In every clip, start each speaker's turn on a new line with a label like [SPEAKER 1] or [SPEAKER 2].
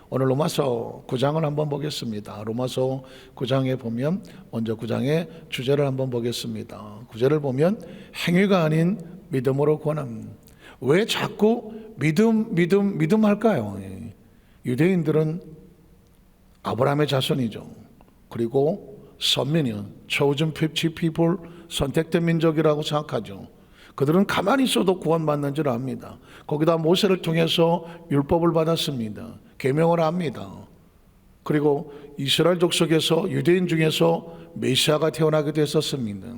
[SPEAKER 1] 오늘 로마서 9장을 한번 보겠습니다. 로마서 9장에 보면 먼저 9장의 주제를 한번 보겠습니다. 구절을 보면 행위가 아닌 믿음으로 구원함. 왜 자꾸 믿음 할까요? 유대인들은 아브라함의 자손이죠. 그리고 선민이요, chosen people, 선택된 민족이라고 생각하죠. 그들은 가만히 있어도 구원받는 줄 압니다. 거기다 모세를 통해서 율법을 받았습니다. 계명을 압니다. 그리고 이스라엘 족속에서 유대인 중에서 메시아가 태어나기도 했었습니다.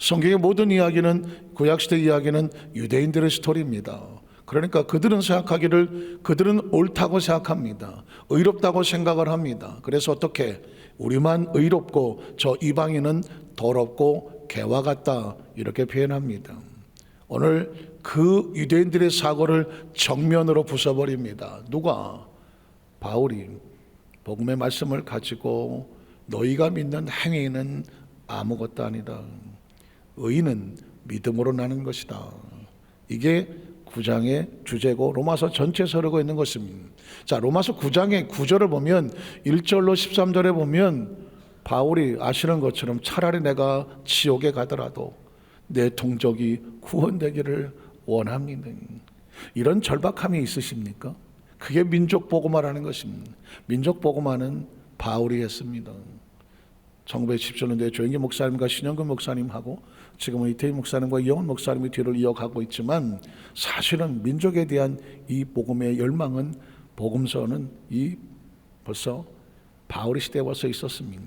[SPEAKER 1] 성경의 모든 이야기는, 구약시대 이야기는 유대인들의 스토리입니다. 그러니까 그들은 생각하기를 그들은 옳다고 생각합니다. 의롭다고 생각을 합니다. 그래서 어떻게 우리만 의롭고 저 이방인은 더럽고 개와 같다 이렇게 표현합니다. 오늘 그 유대인들의 사고를 정면으로 부숴버립니다. 누가? 바울이 복음의 말씀을 가지고 너희가 믿는 행위는 아무것도 아니다. 의는 믿음으로 나는 것이다. 이게 9장의 주제고 로마서 전체에 서르고 있는 것입니다. 자, 로마서 9장의 9절을 보면 1절로 13절에 보면 바울이 아시는 것처럼 차라리 내가 지옥에 가더라도 내 동족이 구원되기를 원합니다. 이런 절박함이 있으십니까? 그게 민족 복음화라는 것입니다. 민족 복음화는 바울이 했습니다. 1917년도에 조영기 목사님과 신영근 목사님하고 지금은 이태희 목사님과 이영훈 목사님이 뒤를 이어가고 있지만 사실은 민족에 대한 이 복음의 열망은, 복음서는 벌써 바울의 시대에 벌써 있었습니다.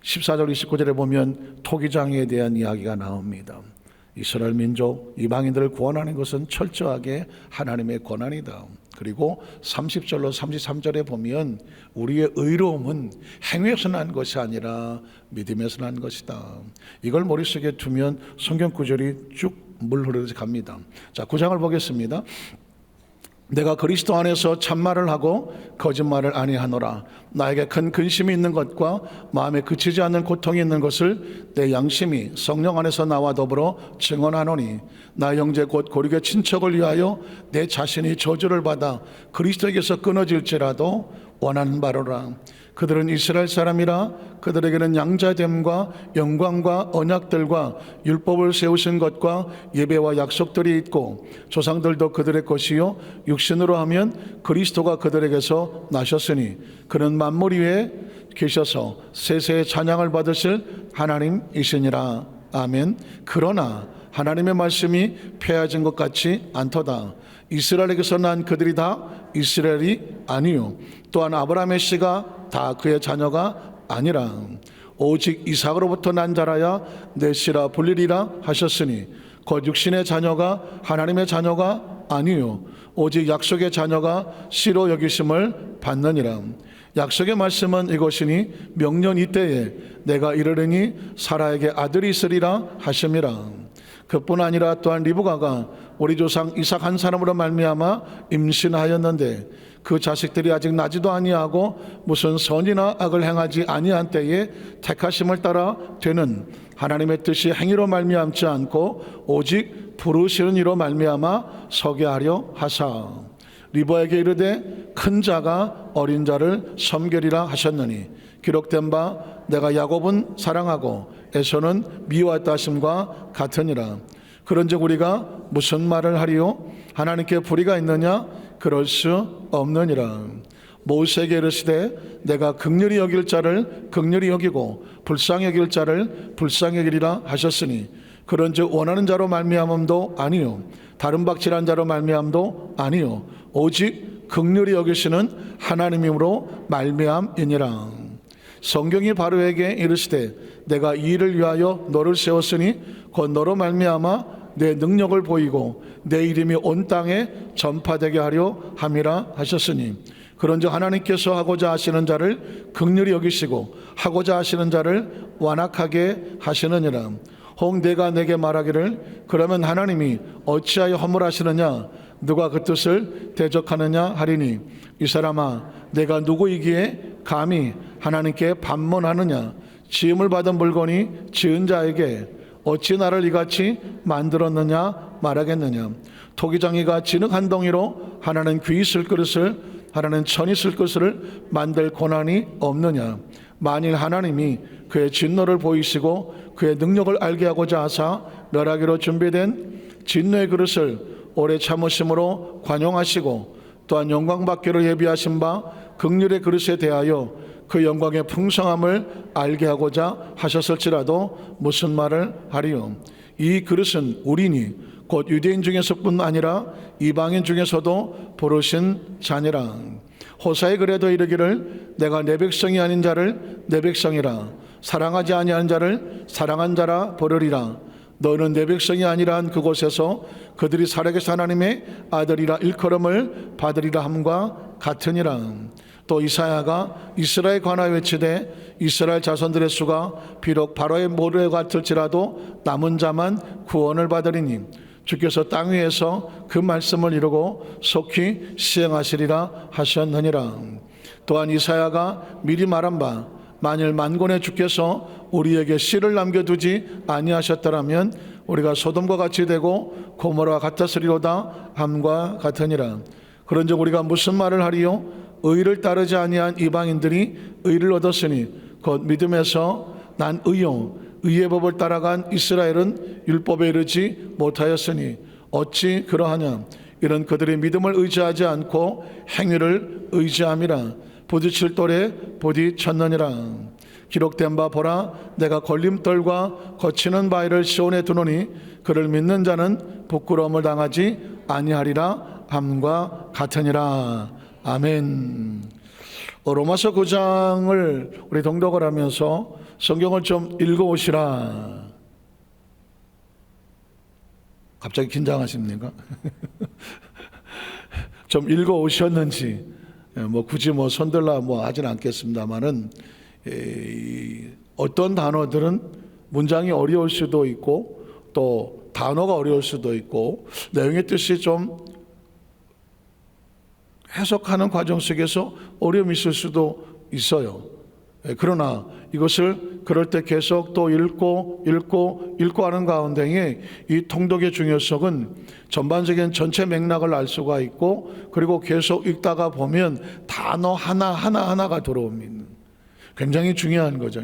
[SPEAKER 1] 14절 29절에 보면 토기장애에 대한 이야기가 나옵니다. 이스라엘 민족 이방인들을 구원하는 것은 철저하게 하나님의 권한이다. 그리고 30절로 33절에 보면 우리의 의로움은 행위에서 난 것이 아니라 믿음에서 난 것이다. 이걸 머릿속에 두면 성경 구절이 쭉 물 흐르듯이 갑니다. 자, 9장을 보겠습니다. 내가 그리스도 안에서 참말을 하고 거짓말을 아니하노라. 나에게 큰 근심이 있는 것과 마음에 그치지 않는 고통이 있는 것을 내 양심이 성령 안에서 나와 더불어 증언하노니 나 형제 곧 고륙의 친척을 위하여 내 자신이 저주를 받아 그리스도에게서 끊어질지라도 원하는 바로라. 그들은 이스라엘 사람이라 그들에게는 양자됨과 영광과 언약들과 율법을 세우신 것과 예배와 약속들이 있고 조상들도 그들의 것이요 육신으로 하면 그리스도가 그들에게서 나셨으니 그는 만물 위에 계셔서 세세의 찬양을 받으실 하나님이시니라. 아멘. 그러나 하나님의 말씀이 폐해진 것 같지 않도다. 이스라엘에게서 난 그들이 다 이스라엘이 아니요 또한 아브라함의 씨가 다 그의 자녀가 아니라 오직 이삭으로부터 난 자라야 내 씨라 불리리라 하셨으니 곧 육신의 자녀가 하나님의 자녀가 아니요 오직 약속의 자녀가 씨로 여기심을 받느니라. 약속의 말씀은 이것이니 명년 이때에 내가 이르르니 사라에게 아들이 있으리라 하심이라. 그뿐 아니라 또한 리브가가 우리 조상 이삭 한 사람으로 말미암아 임신하였는데 그 자식들이 아직 나지도 아니하고 무슨 선이나 악을 행하지 아니한 때에 택하심을 따라 되는 하나님의 뜻이 행위로 말미암지 않고 오직 부르시는 이로 말미암아 서게 하려 하사 리브에게 이르되 큰 자가 어린 자를 섬기리라 하셨느니 기록된 바 내가 야곱은 사랑하고 에서는 미워했다 하심과 같으니라. 그런즉 우리가 무슨 말을 하리요? 하나님께 불의가 있느냐? 그럴 수 없느니라. 모세에게 이르시되 내가 긍휼히 여길 자를 긍휼히 여기고 불쌍히 여길 자를 불쌍히 여기리라 하셨으니 그런즉 원하는 자로 말미암음도 아니요 다른 박질한 자로 말미암도 아니요 오직 긍휼히 여기시는 하나님이므로 말미암이니라. 성경이 바로에게 이르시되 내가 이 일을 위하여 너를 세웠으니 곧 너로 말미암아 내 능력을 보이고 내 이름이 온 땅에 전파되게 하려 함이라 하셨으니 그런즉 하나님께서 하고자 하시는 자를 긍휼히 여기시고 하고자 하시는 자를 완악하게 하시느니라. 혹 내가 내게 말하기를 그러면 하나님이 어찌하여 허물하시느냐 누가 그 뜻을 대적하느냐 하리니 이 사람아 내가 누구이기에 감히 하나님께 반문하느냐 지음을 받은 물건이 지은 자에게 어찌 나를 이같이 만들었느냐 말하겠느냐 토기장이가 진흙 한 덩이로 하나는 귀 있을 그릇을 하나는 천이 쓸 것을 만들 권한이 없느냐. 만일 하나님이 그의 진노를 보이시고 그의 능력을 알게 하고자 하사 멸하기로 준비된 진노의 그릇을 오래 참으심으로 관용하시고 또한 영광받기로 예비하신 바 긍휼의 그릇에 대하여 그 영광의 풍성함을 알게 하고자 하셨을지라도 무슨 말을 하리요. 이 그릇은 우리니 곧 유대인 중에서뿐 아니라 이방인 중에서도 부르신 자니라. 호사의 글에도 이르기를 내가 내 백성이 아닌 자를 내 백성이라 사랑하지 아니하는 자를 사랑한 자라 부르리라. 너는 내 백성이 아니라 한 그곳에서 그들이 살아계신 하나님의 아들이라 일컬음을 받으리라 함과 같으니라. 또 이사야가 이스라엘에 관하여 외치되 이스라엘 자손들의 수가 비록 바로의 모래 같을지라도 남은 자만 구원을 받으리니 주께서 땅 위에서 그 말씀을 이루고 속히 시행하시리라 하셨느니라. 또한 이사야가 미리 말한 바 만일 만군의 주께서 우리에게 씨를 남겨두지 아니하셨더라면 우리가 소돔과 같이 되고 고모라와 같았으리로다 함과 같으니라. 그런즉 우리가 무슨 말을 하리요? 의를 따르지 아니한 이방인들이 의를 얻었으니 곧 믿음에서 난 의요 의의 법을 따라간 이스라엘은 율법에 이르지 못하였으니 어찌 그러하냐. 이런 그들의 믿음을 의지하지 않고 행위를 의지함이라. 부딪힐 돌에 부딪혔느니라. 기록된 바 보라 내가 걸림돌과 거치는 바위를 시온에 두노니 그를 믿는 자는 부끄러움을 당하지 아니하리라 함과 같으니라. 아멘. 로마서 9장을 우리 동독을 하면서 성경을 좀 읽어오시라. 갑자기 긴장하십니까? 좀 읽어오셨는지 굳이 손들라 하진 않겠습니다만은 어떤 단어들은 문장이 어려울 수도 있고 또 단어가 어려울 수도 있고 내용의 뜻이 좀 해석하는 과정 속에서 어려움이 있을 수도 있어요. 그러나 이것을 그럴 때 계속 또 읽고 하는 가운데에 이 통독의 중요성은 전반적인 전체 맥락을 알 수가 있고 그리고 계속 읽다가 보면 단어 하나가 들어옵니다. 굉장히 중요한 거죠.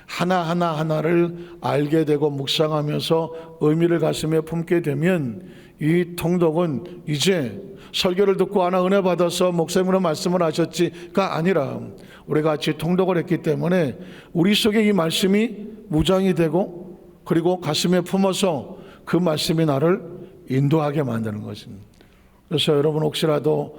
[SPEAKER 1] 하나를 알게 되고 묵상하면서 의미를 가슴에 품게 되면 이 통독은 이제 설교를 듣고 하나 은혜 받아서 목사님으로 말씀을 하셨지가 아니라 우리가 같이 통독을 했기 때문에 우리 속에 이 말씀이 무장이 되고 그리고 가슴에 품어서 그 말씀이 나를 인도하게 만드는 것입니다. 그래서 여러분 혹시라도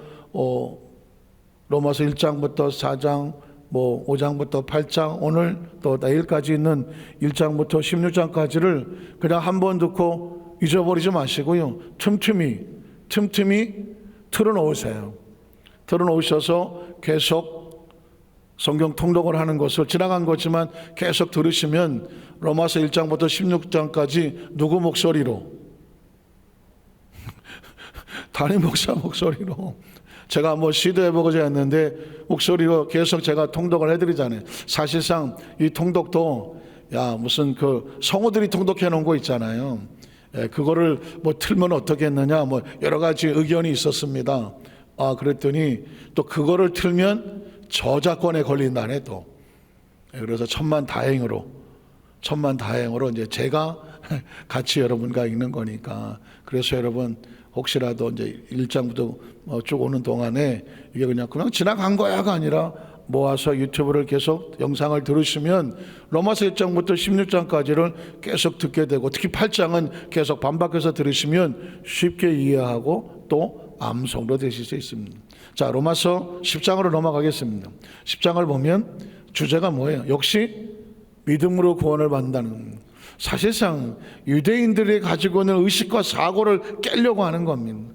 [SPEAKER 1] 로마서 1장부터 4장 5장부터 8장 오늘 또 내일까지 있는 1장부터 16장까지를 그냥 한번 듣고 잊어버리지 마시고요. 틈틈이 틀어놓으세요. 틀어놓으셔서 계속 성경 통독을 하는 것을 지나간 거지만 계속 들으시면 로마서 1장부터 16장까지 누구 목소리로? 담임 목사 목소리로 제가 시도해보고자 했는데 목소리로 계속 제가 통독을 해드리잖아요. 사실상 이 통독도 무슨 성우들이 통독해 놓은 거 있잖아요. 그거를 틀면 어떻겠느냐 여러 가지 의견이 있었습니다. 그랬더니 또 그거를 틀면 저작권에 걸린다네 또. 그래서 천만다행으로 이제 제가 같이 여러분과 읽는 거니까. 그래서 여러분 혹시라도 이제 1장부터 쭉 오는 동안에 이게 그냥 지나간 거야가 아니라 모아서 유튜브를 계속 영상을 들으시면 로마서 1장부터 16장까지를 계속 듣게 되고 특히 8장은 계속 반박해서 들으시면 쉽게 이해하고 또 암송도 되실 수 있습니다. 자, 로마서 10장으로 넘어가겠습니다. 10장을 보면 주제가 뭐예요? 역시 믿음으로 구원을 받는다는 겁니다. 사실상 유대인들이 가지고 있는 의식과 사고를 깨려고 하는 겁니다.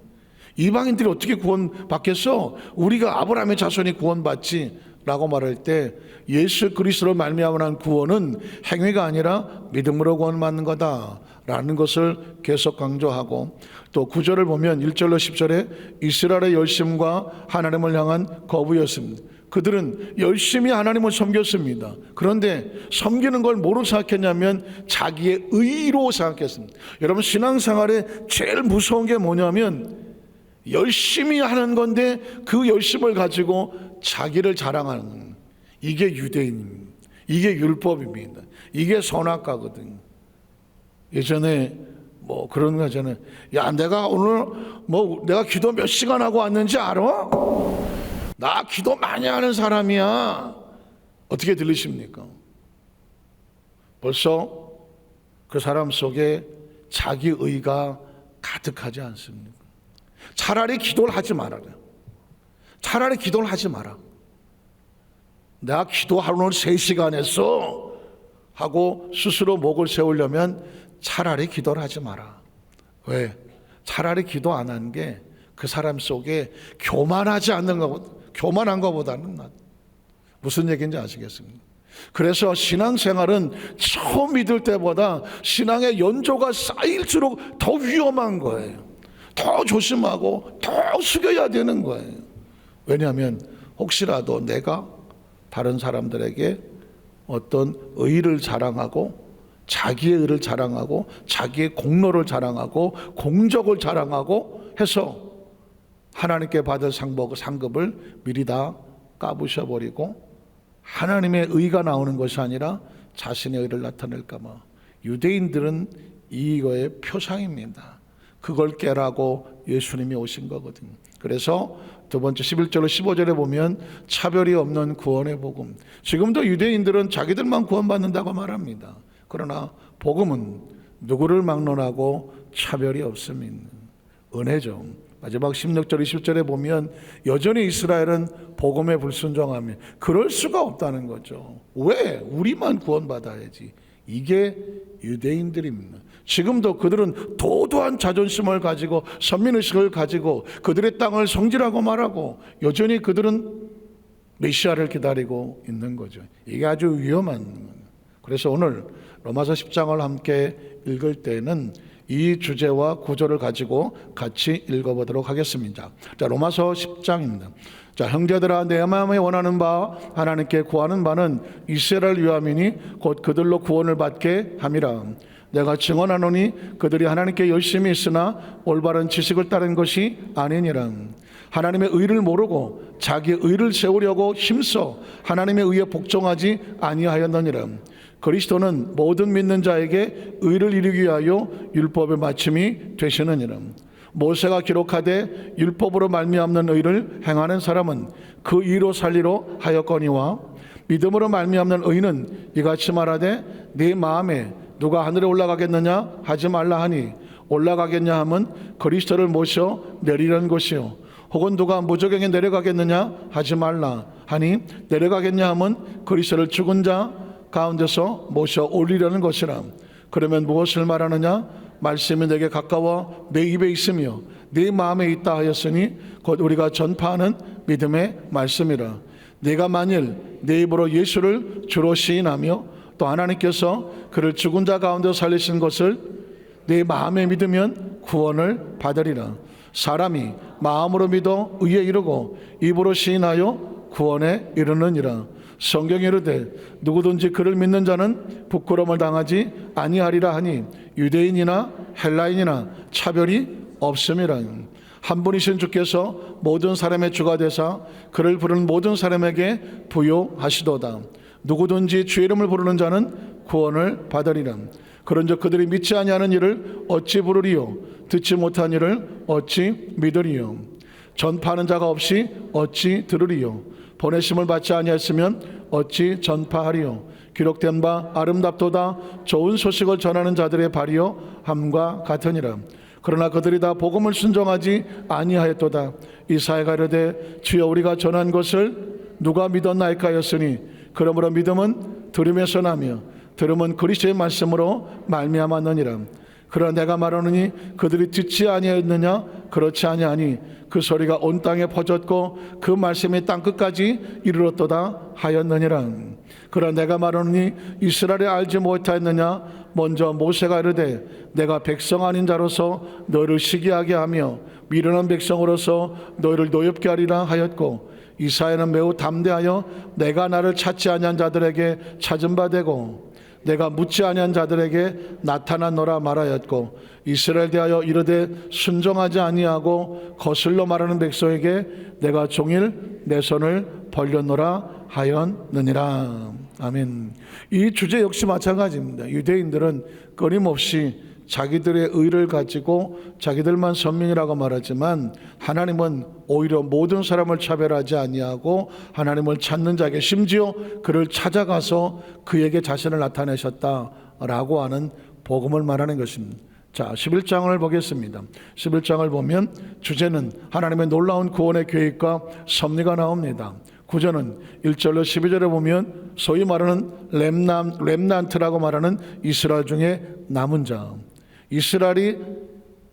[SPEAKER 1] 이방인들이 어떻게 구원받겠어? 우리가 아브라함의 자손이 구원받지 라고 말할 때 예수 그리스도로 말미암아 구원은 행위가 아니라 믿음으로 구원받는 거다 라는 것을 계속 강조하고 또 9절을 보면 1절로 10절에 이스라엘의 열심과 하나님을 향한 거부였습니다. 그들은 열심히 하나님을 섬겼습니다. 그런데 섬기는 걸 뭐로 생각했냐면 자기의 의로 생각했습니다. 여러분 신앙생활에 제일 무서운 게 뭐냐면 열심히 하는 건데 그 열심을 가지고 자기를 자랑하는, 이게 유대인입니다. 이게 율법입니다. 이게 선악과거든. 예전에 뭐 그런 거 있잖아요. 야, 내가 오늘 뭐 내가 기도 몇 시간 하고 왔는지 알아? 나 기도 많이 하는 사람이야. 어떻게 들리십니까? 벌써 그 사람 속에 자기 의가 가득하지 않습니까? 차라리 기도를 하지 말아라. 차라리 기도를 하지 마라. 내가 기도 하루는 3시간 했어 하고 스스로 목을 세우려면 차라리 기도를 하지 마라. 왜? 차라리 기도 안 한 게 그 사람 속에 교만한 것보다는 낫다. 무슨 얘기인지 아시겠습니까? 그래서 신앙생활은 처음 믿을 때보다 신앙의 연조가 쌓일수록 더 위험한 거예요. 더 조심하고 더 숙여야 되는 거예요. 왜냐하면 혹시라도 내가 다른 사람들에게 어떤 의의를 자랑하고 자기의 의를 자랑하고 자기의 공로를 자랑하고 공적을 자랑하고 해서 하나님께 받을 상급을 미리 다 까부셔버리고 하나님의 의가 나오는 것이 아니라 자신의 의를 나타낼까 봐. 유대인들은 이거의 표상입니다. 그걸 깨라고 예수님이 오신 거거든요. 그래서 두 번째 11절로 15절에 보면 차별이 없는 구원의 복음. 지금도 유대인들은 자기들만 구원받는다고 말합니다. 그러나 복음은 누구를 막론하고 차별이 없습니다. 은혜죠. 마지막 16절 20절에 보면 여전히 이스라엘은 복음에 불순종하며 그럴 수가 없다는 거죠. 왜? 우리만 구원받아야지. 이게 유대인들입니다. 지금도 그들은 도도한 자존심을 가지고 선민의식을 가지고 그들의 땅을 성지라고 말하고 여전히 그들은 메시아를 기다리고 있는 거죠. 이게 아주 위험한 거예요. 그래서 오늘 로마서 10장을 함께 읽을 때는 이 주제와 구조를 가지고 같이 읽어보도록 하겠습니다. 자, 로마서 10장입니다. 자, 형제들아, 내 마음에 원하는 바 하나님께 구하는 바는 이스라엘 위함이니 곧 그들로 구원을 받게 함이라. 내가 증언하노니 그들이 하나님께 열심히 있으나 올바른 지식을 따른 것이 아니니라. 하나님의 의를 모르고 자기의 의를 세우려고 힘써 하나님의 의에 복종하지 아니하였느니라. 그리스도는 모든 믿는 자에게 의를 이루기 위하여 율법의 마침이 되시느니라. 모세가 기록하되 율법으로 말미암는 의를 행하는 사람은 그 의로 살리로 하였거니와 믿음으로 말미암는 의는 이같이 말하되 네 마음에 누가 하늘에 올라가겠느냐 하지 말라 하니 올라가겠냐 하면 그리스도를 모셔 내리려는 것이요 혹은 누가 무저갱에 내려가겠느냐 하지 말라 하니 내려가겠냐 하면 그리스도를 죽은 자 가운데서 모셔 올리려는 것이라. 그러면 무엇을 말하느냐? 말씀이 내게 가까워 내 입에 있으며 네 마음에 있다 하였으니 곧 우리가 전파하는 믿음의 말씀이라. 네가 만일 내 입으로 예수를 주로 시인하며 또 하나님께서 그를 죽은 자 가운데 살리신 것을 네 마음에 믿으면 구원을 받으리라. 사람이 마음으로 믿어 의에 이르고 입으로 시인하여 구원에 이르느니라. 성경에 이르되 누구든지 그를 믿는 자는 부끄러움을 당하지 아니하리라 하니 유대인이나 헬라인이나 차별이 없음이라. 한 분이신 주께서 모든 사람의 주가 되사 그를 부르는 모든 사람에게 부요하시도다. 누구든지 주의 이름을 부르는 자는 구원을 받으리라. 그런즉 그들이 믿지 아니하는 일을 어찌 부르리요 듣지 못한 일을 어찌 믿으리요 전파하는 자가 없이 어찌 들으리요 보내심을 받지 아니했으면 어찌 전파하리요 기록된 바 아름답도다 좋은 소식을 전하는 자들의 발이요 함과 같으니라. 그러나 그들이 다 복음을 순종하지 아니하였도다. 이사야가 이르되 주여 우리가 전한 것을 누가 믿었나이까 하였으니 그러므로 믿음은 들음에서 나며 들음은 그리스도의 말씀으로 말미암았느니라. 그러나 내가 말하노니 그들이 듣지 아니하였느냐? 그렇지 아니하니 그 소리가 온 땅에 퍼졌고 그 말씀이 땅끝까지 이르렀도다 하였느니라. 그러나 내가 말하노니 이스라엘이 알지 못하였느냐? 먼저 모세가 이르되 내가 백성 아닌 자로서 너희를 시기하게 하며 미련한 백성으로서 너희를 노엽게 하리라 하였고 이사야는 매우 담대하여 내가 나를 찾지 아니한 자들에게 찾은 바 되고 내가 묻지 아니한 자들에게 나타나노라 말하였고 이스라엘 대하여 이르되 순종하지 아니하고 거슬러 말하는 백성에게 내가 종일 내 손을 벌렸노라 하였느니라. 아멘. 이 주제 역시 마찬가지입니다. 유대인들은 끊임없이 자기들의 의를 가지고 자기들만 선민이라고 말하지만 하나님은 오히려 모든 사람을 차별하지 아니하고 하나님을 찾는 자에게 심지어 그를 찾아가서 그에게 자신을 나타내셨다라고 하는 복음을 말하는 것입니다. 자, 11장을 보겠습니다. 11장을 보면 주제는 하나님의 놀라운 구원의 계획과 섭리가 나옵니다. 구절은 1절로 12절에 보면 소위 말하는 렘난트라고 말하는 이스라엘 중에 남은 자. 이스라엘이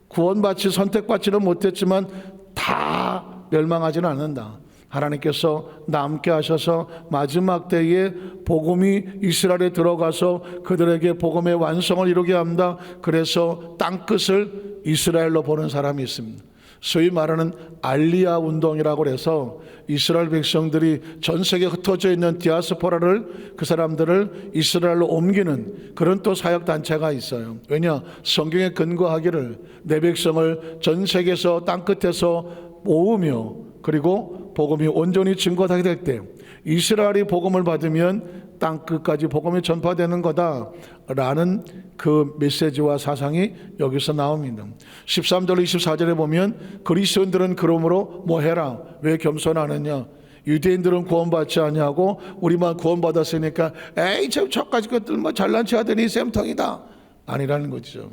[SPEAKER 1] 구원받지 선택받지는 못했지만 다 멸망하지는 않는다. 하나님께서 남게 하셔서 마지막 때에 복음이 이스라엘에 들어가서 그들에게 복음의 완성을 이루게 합니다. 그래서 땅끝을 이스라엘로 보는 사람이 있습니다. 소위 말하는 알리야 운동이라고 해서 이스라엘 백성들이 전 세계에 흩어져 있는 디아스포라를 그 사람들을 이스라엘로 옮기는 그런 또 사역단체가 있어요. 왜냐? 성경에 근거하기를 내 백성을 전 세계에서 땅끝에서 모으며 그리고 복음이 온전히 증거하게 될 때 이스라엘이 복음을 받으면 땅끝까지 복음이 전파되는 거다라는 그 메시지와 사상이 여기서 나옵니다. 13절 24절에 보면 그리스도인들은 그러므로 뭐 해라? 왜 겸손하느냐? 유대인들은 구원받지 아니하고 우리만 구원받았으니까 에이 저까지 것들 뭐 잘난 체 하더니 쌤통이다 아니라는 거죠.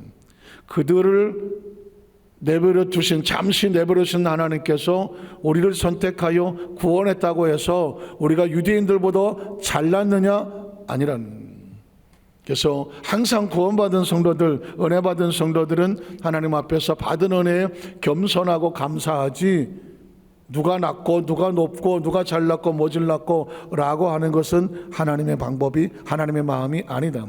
[SPEAKER 1] 그들을 내버려 두신 잠시 내버려 두신 하나님께서 우리를 선택하여 구원했다고 해서 우리가 유대인들보다 잘났느냐? 아니라는. 그래서 항상 구원받은 성도들, 은혜 받은 성도들은 하나님 앞에서 받은 은혜에 겸손하고 감사하지 누가 낮고 누가 높고 누가 잘났고 모질랐고 라고 하는 것은 하나님의 방법이 하나님의 마음이 아니다.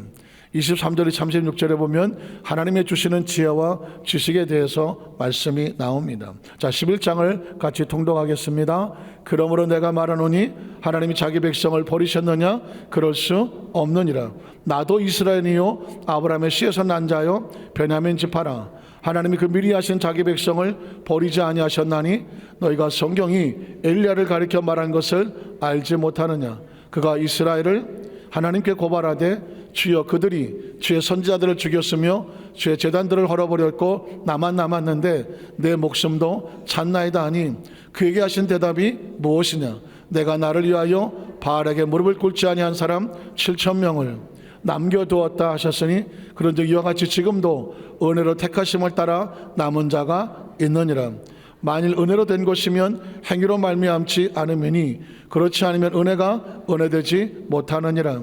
[SPEAKER 1] 23절에 36절에 보면 하나님의 주시는 지혜와 지식에 대해서 말씀이 나옵니다. 자, 11장을 같이 통독하겠습니다. 그러므로 내가 말하노니 하나님이 자기 백성을 버리셨느냐? 그럴 수 없느니라. 나도 이스라엘이요 아브라함의 씨에서 난 자요 베냐민 지파라. 하나님이 그 미리 하신 자기 백성을 버리지 아니하셨나니 너희가 성경이 엘리야를 가리켜 말한 것을 알지 못하느냐? 그가 이스라엘을 하나님께 고발하되 주여 그들이 주의 선지자들을 죽였으며 주의 제단들을 헐어버렸고 나만 남았는데 내 목숨도 찼나이다 하니 그에게 하신 대답이 무엇이냐? 내가 나를 위하여 바알에게 무릎을 꿇지 아니한 사람 7,000명을 남겨두었다 하셨으니 그런즉 이와 같이 지금도 은혜로 택하심을 따라 남은 자가 있느니라. 만일 은혜로 된 것이면 행위로 말미암지 않으니 그렇지 않으면 은혜가 은혜되지 못하느니라.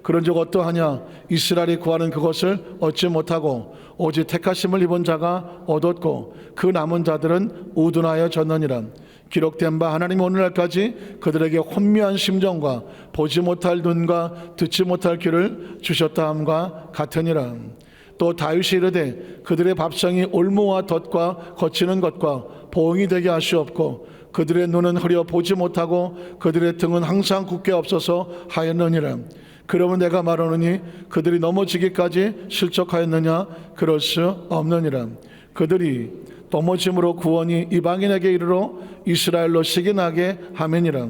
[SPEAKER 1] 그런즉 어떠하냐? 이스라엘이 구하는 그것을 얻지 못하고 오직 택하심을 입은 자가 얻었고 그 남은 자들은 우둔하여 졌느니라. 기록된 바 하나님이 오늘날까지 그들에게 혼미한 심정과 보지 못할 눈과 듣지 못할 귀를 주셨다 함과 같으니라. 또 다윗이 이르되 그들의 밥상이 올무와 덫과 거치는 것과 보응이 되게 하시옵고 그들의 눈은 흐려 보지 못하고 그들의 등은 항상 굳게 없어서 하였느니라. 그러면 내가 말하노니 그들이 넘어지기까지 실족하였느냐? 그럴 수 없느니라. 그들이 넘어짐으로 구원이 이방인에게 이르러 이스라엘로 시기나게 하매니라.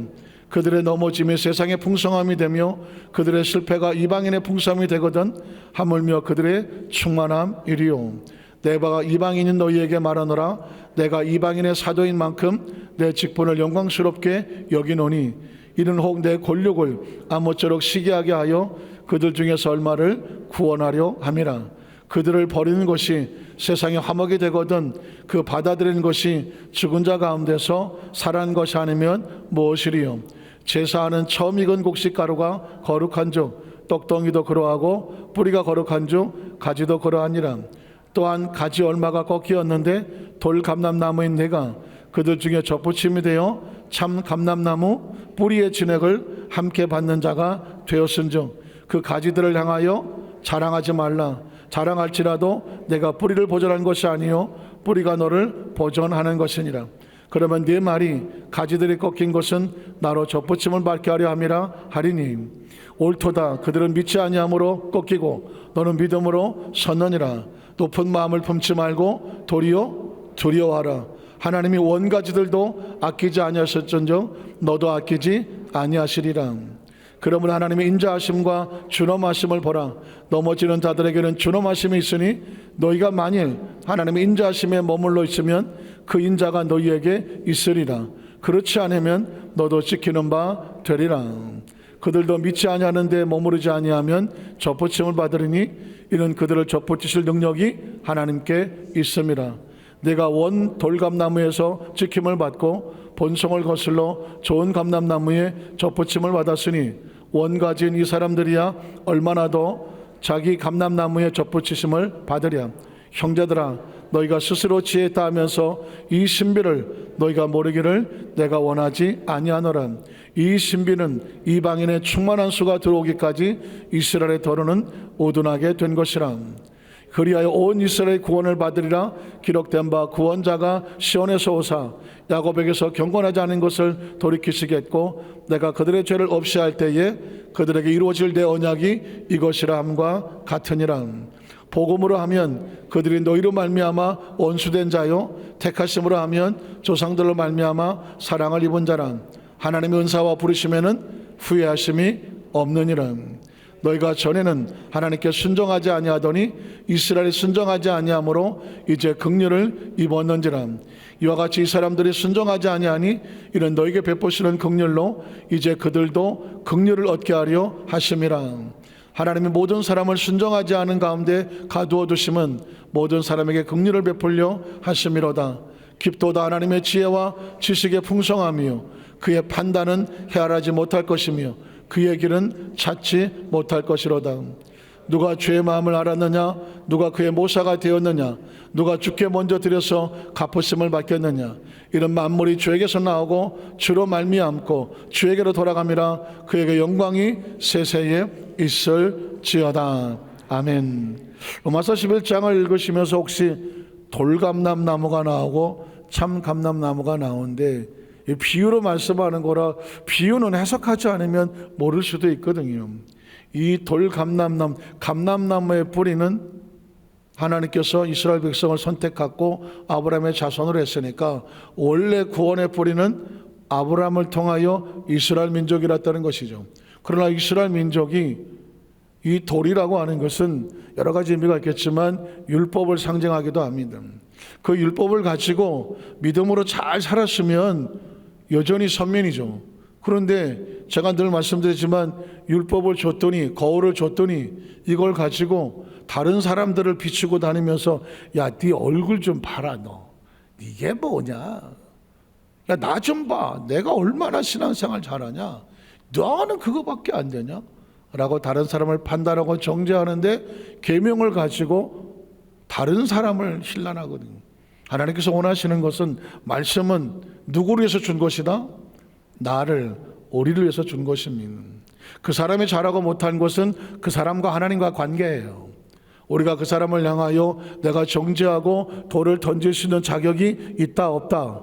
[SPEAKER 1] 그들의 넘어짐이 세상의 풍성함이 되며 그들의 실패가 이방인의 풍성함이 되거든 하물며 그들의 충만함이리요. 내가 이방인인 너희에게 말하노라. 내가 이방인의 사도인 만큼 내 직분을 영광스럽게 여기노니 이는 혹 내 권력을 아무쪼록 시기하게 하여 그들 중에서 얼마를 구원하려 함이라. 그들을 버리는 것이 세상에 화목이 되거든 그 받아들이는 것이 죽은 자 가운데서 살아난 것이 아니면 무엇이리요? 제사하는 처음 익은 곡식가루가 거룩한 줄 떡덩이도 그러하고 뿌리가 거룩한 줄 가지도 그러하니라. 또한 가지 얼마가 꺾이었는데 돌 감람나무인 내가 그들 중에 접붙임이 되어 참 감람나무 뿌리의 진액을 함께 받는 자가 되었은즉 그 가지들을 향하여 자랑하지 말라. 자랑할지라도 내가 뿌리를 보존한 것이 아니요 뿌리가 너를 보존하는 것이니라. 그러면 네 말이 가지들이 꺾인 것은 나로 접붙임을 받게 하려 함이라 하리니 옳도다. 그들은 믿지 아니함으로 꺾이고 너는 믿음으로 섰느니라. 높은 마음을 품지 말고 도리어 두려워하라. 하나님이 원가지들도 아끼지 아니하셨던즉 너도 아끼지 아니하시리라. 그러므로 하나님의 인자하심과 준엄하심을 보라. 넘어지는 자들에게는 준엄하심이 있으니 너희가 만일 하나님의 인자하심에 머물러 있으면 그 인자가 너희에게 있으리라. 그렇지 않으면 너도 지키는 바 되리라. 그들도 믿지 아니하는데 머무르지 아니하면 접붙임을 받으리니 이는 그들을 접붙이실 능력이 하나님께 있음이라. 내가 원 돌감나무에서 지킴을 받고 본성을 거슬러 좋은 감람나무에 접붙임을 받았으니 원가진 이 사람들이야 얼마나 더 자기 감람나무에 접붙이심을 받으랴. 형제들아, 너희가 스스로 지혜있다 하면서 이 신비를 너희가 모르기를 내가 원하지 아니하노라. 이 신비는 이방인의 충만한 수가 들어오기까지 이스라엘의 더러는 오둔하게 된 것이라. 그리하여 온 이스라엘 구원을 받으리라. 기록된 바 구원자가 시온에서 오사 야곱에게서 경건하지 않은 것을 돌이키시겠고 내가 그들의 죄를 없이 할 때에 그들에게 이루어질 내 언약이 이것이라 함과 같으니라. 복음으로 하면 그들이 너희로 말미암아 원수된 자요 택하심으로 하면 조상들로 말미암아 사랑을 입은 자라. 하나님의 은사와 부르심에는 후회하심이 없느니라. 너희가 전에는 하나님께 순종하지 아니하더니 이스라엘이 순종하지 아니하므로 이제 긍휼을 입었는지라. 이와 같이 이 사람들이 순종하지 아니하니 이는 너희에게 베푸시는 긍휼로 이제 그들도 긍휼을 얻게 하려 하심이라. 하나님이 모든 사람을 순종하지 않은 가운데 가두어 두심은 모든 사람에게 긍휼을 베풀려 하심이로다. 깊도다. 하나님의 지혜와 지식의 풍성함이요 그의 판단은 헤아라지 못할 것이며 그의 길은 찾지 못할 것이로다. 누가 주의 마음을 알았느냐? 누가 그의 모사가 되었느냐? 누가 주께 먼저 드려서 갚으심을 받겠느냐? 이런 만물이 주에게서 나오고 주로 말미암고 주에게로 돌아감이라. 그에게 영광이 세세에 있을지어다. 아멘. 로마서 11장을 읽으시면서 혹시 돌감람나무가 나오고 참감람나무가 나오는데 비유로 말씀하는 거라 비유는 해석하지 않으면 모를 수도 있거든요. 이 돌감람나무, 감람나무의 뿌리는 하나님께서 이스라엘 백성을 선택하고 아브라함의 자손으로 했으니까 원래 구원의 뿌리는 아브라함을 통하여 이스라엘 민족이랐다는 것이죠. 그러나 이스라엘 민족이 이 돌이라고 하는 것은 여러 가지 의미가 있겠지만 율법을 상징하기도 합니다. 그 율법을 가지고 믿음으로 잘 살았으면 여전히 선민이죠. 그런데 제가 늘 말씀드리지만 율법을 줬더니 거울을 줬더니 이걸 가지고 다른 사람들을 비추고 다니면서 야, 네 얼굴 좀 봐라. 너 이게 뭐냐? 야, 나 좀 봐. 내가 얼마나 신앙생활 잘하냐? 너는 그거밖에 안 되냐? 라고 다른 사람을 판단하고 정죄하는데 계명을 가지고 다른 사람을 힐난하거든요. 하나님께서 원하시는 것은 말씀은 누구를 위해서 준 것이다? 나를, 우리를 위해서 준 것입니다. 그 사람이 잘하고 못한 것은 그 사람과 하나님과 관계예요. 우리가 그 사람을 향하여 내가 정죄하고 돌을 던질 수 있는 자격이 있다 없다?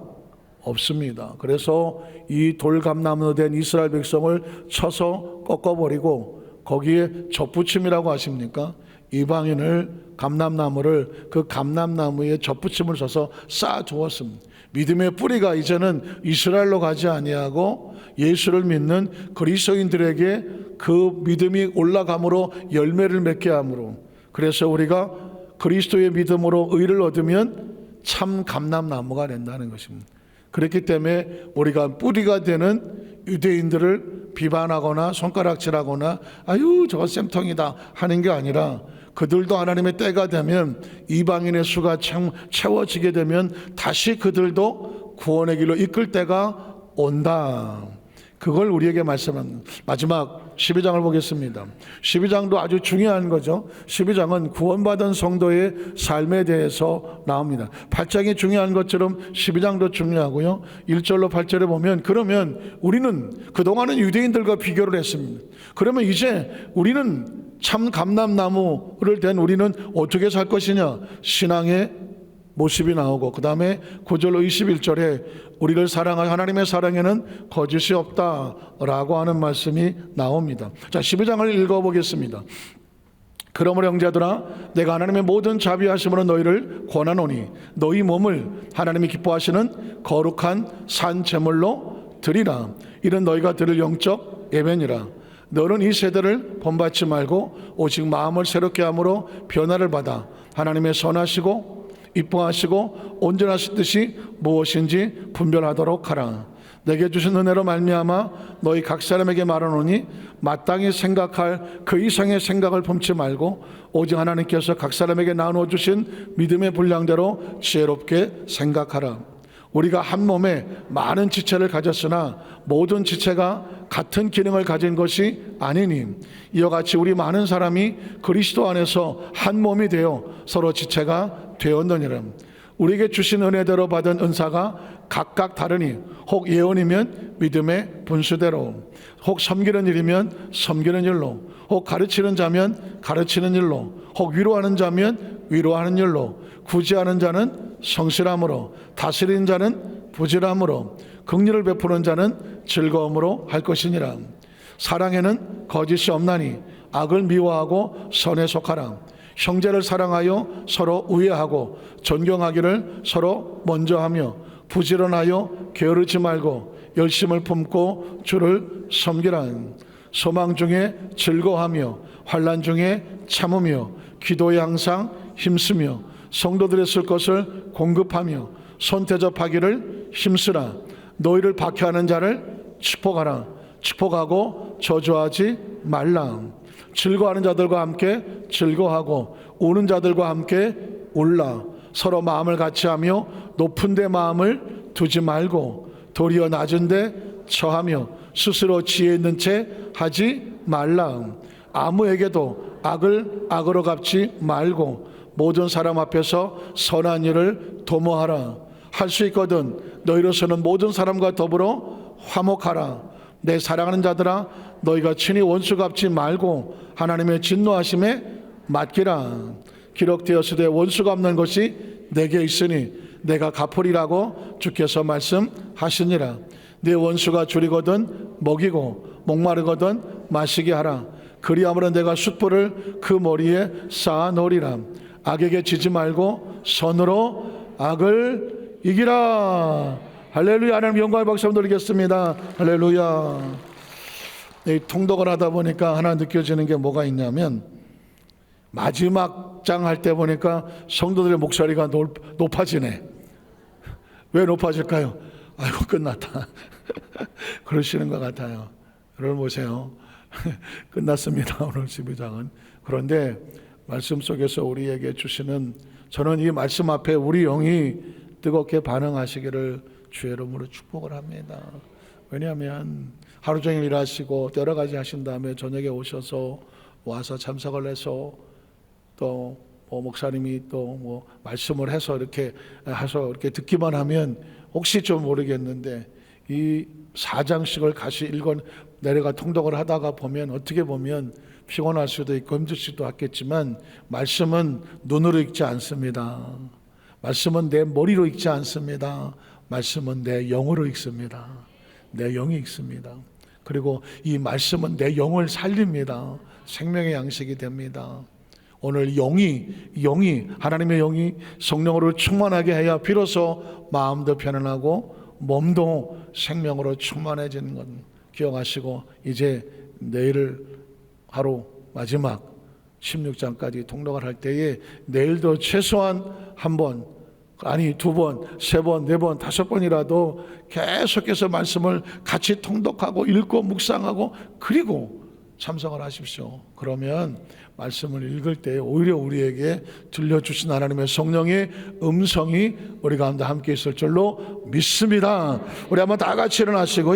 [SPEAKER 1] 없습니다. 그래서 이 돌감나무로 된 이스라엘 백성을 쳐서 꺾어버리고 거기에 접붙임이라고 하십니까? 이방인을 감람나무를 그 감람나무에 접붙임을 써서 쌓아두었습니다. 믿음의 뿌리가 이제는 이스라엘로 가지 아니하고 예수를 믿는 그리스도인들에게 그 믿음이 올라감으로 열매를 맺게 함으로, 그래서 우리가 그리스도의 믿음으로 의를 얻으면 참 감람나무가 된다는 것입니다. 그렇기 때문에 우리가 뿌리가 되는 유대인들을 비판하거나 손가락질하거나 아유 저거 쌤통이다 하는 게 아니라 그들도 하나님의 때가 되면 이방인의 수가 채워지게 되면 다시 그들도 구원의 길로 이끌 때가 온다. 그걸 우리에게 말씀합니다. 마지막 12장을 보겠습니다. 12장도 아주 중요한 거죠. 12장은 구원받은 성도의 삶에 대해서 나옵니다. 8장이 중요한 것처럼 12장도 중요하고요. 1절로 8절에 보면 그러면 우리는 그동안은 유대인들과 비교를 했습니다. 그러면 이제 우리는 참 감람나무를 된 우리는 어떻게 살 것이냐? 신앙의 모습이 나오고, 그 다음에 9절 21절에 우리를 사랑한 하나님의 사랑에는 거짓이 없다라고 하는 말씀이 나옵니다. 자, 12장을 읽어보겠습니다. 그러므로 형제들아, 내가 하나님의 모든 자비하심으로 너희를 권하노니 너희 몸을 하나님이 기뻐하시는 거룩한 산 제물로 드리라. 이는 너희가 드릴 영적 예배니라. 너는 이 세대를 본받지 말고 오직 마음을 새롭게 함으로 변화를 받아 하나님의 선하시고 이뻐하시고 온전하신 뜻이 무엇인지 분별하도록 하라. 내게 주신 은혜로 말미암아 너희 각 사람에게 말하노니 마땅히 생각할 그 이상의 생각을 품지 말고 오직 하나님께서 각 사람에게 나누어 주신 믿음의 분량대로 지혜롭게 생각하라. 우리가 한 몸에 많은 지체를 가졌으나 모든 지체가 같은 기능을 가진 것이 아니니 이와 같이 우리 많은 사람이 그리스도 안에서 한 몸이 되어 서로 지체가 되었느니라. 우리에게 주신 은혜대로 받은 은사가 각각 다르니 혹 예언이면 믿음의 분수대로, 혹 섬기는 일이면 섬기는 일로, 혹 가르치는 자면 가르치는 일로, 혹 위로하는 자면 위로하는 일로, 구제하는 자는 성실함으로, 다스리는 자는 부지런함으로, 긍휼을 베푸는 자는 즐거움으로 할 것이니라. 사랑에는 거짓이 없나니 악을 미워하고 선에 속하라. 형제를 사랑하여 서로 우애하고 존경하기를 서로 먼저 하며 부지런하여 게으르지 말고 열심을 품고 주를 섬기라. 소망 중에 즐거워하며 환난 중에 참으며 기도에 항상 힘쓰며 성도들의 쓸 것을 공급하며 손대접하기를 힘쓰라. 너희를 박해하는 자를 축복하라. 축복하고 저주하지 말라. 즐거워하는 자들과 함께 즐거워하고 우는 자들과 함께 울라. 서로 마음을 같이하며 높은 데 마음을 두지 말고 도리어 낮은 데 처하며 스스로 지혜 있는 채 하지 말라. 아무에게도 악을 악으로 갚지 말고 모든 사람 앞에서 선한 일을 도모하라. 할 수 있거든 너희로서는 모든 사람과 더불어 화목하라. 내 사랑하는 자들아, 너희가 친히 원수 갚지 말고 하나님의 진노하심에 맡기라. 기록되었으되 원수 갚는 것이 내게 있으니 내가 갚으리라고 주께서 말씀하시니라. 네 원수가 줄이거든 먹이고 목마르거든 마시게 하라. 그리함으로 내가 숯불을 그 머리에 쌓아 놓으리라. 악에게 지지 말고 선으로 악을 이기라. 할렐루야. 하나님 영광의 박수 한번 드리겠습니다. 할렐루야. 이 통독을 하다 보니까 하나 느껴지는 게 뭐가 있냐면 마지막 장 할 때 보니까 성도들의 목소리가 높아지네. 왜 높아질까요? 아이고 끝났다. 그러시는 것 같아요. 여러분 보세요. 끝났습니다. 오늘 12장은. 그런데 말씀 속에서 우리에게 주시는, 저는 이 말씀 앞에 우리 영이 뜨겁게 반응하시기를 주의 이름으로 축복을 합니다. 왜냐하면 하루 종일 일하시고 여러 가지 하신 다음에 저녁에 오셔서 와서 참석을 해서 또 목사님이 또 말씀을 해서 이렇게 듣기만 하면 혹시 좀 모르겠는데 이 4장씩을 같이 내려가 통독을 하다가 보면 어떻게 보면 피곤할 수도 있고 힘들 수도 있겠지만 말씀은 눈으로 읽지 않습니다. 말씀은 내 머리로 읽지 않습니다. 말씀은 내 영으로 읽습니다. 내 영이 읽습니다. 그리고 이 말씀은 내 영을 살립니다. 생명의 양식이 됩니다. 오늘 영이 하나님의 영이 성령으로 충만하게 해야 비로소 마음도 편안하고 몸도 생명으로 충만해지는 것 기억하시고 이제 내일 하루 마지막 16장까지 통독을 할 때에 내일도 최소한 한 번, 아니 2번, 3번, 4번, 5번이라도 계속해서 말씀을 같이 통독하고 읽고 묵상하고 그리고 참석을 하십시오. 그러면 말씀을 읽을 때 오히려 우리에게 들려주신 하나님의 성령의 음성이 우리 가운데 함께 있을 줄로 믿습니다. 우리 한번 다 같이 일어나시고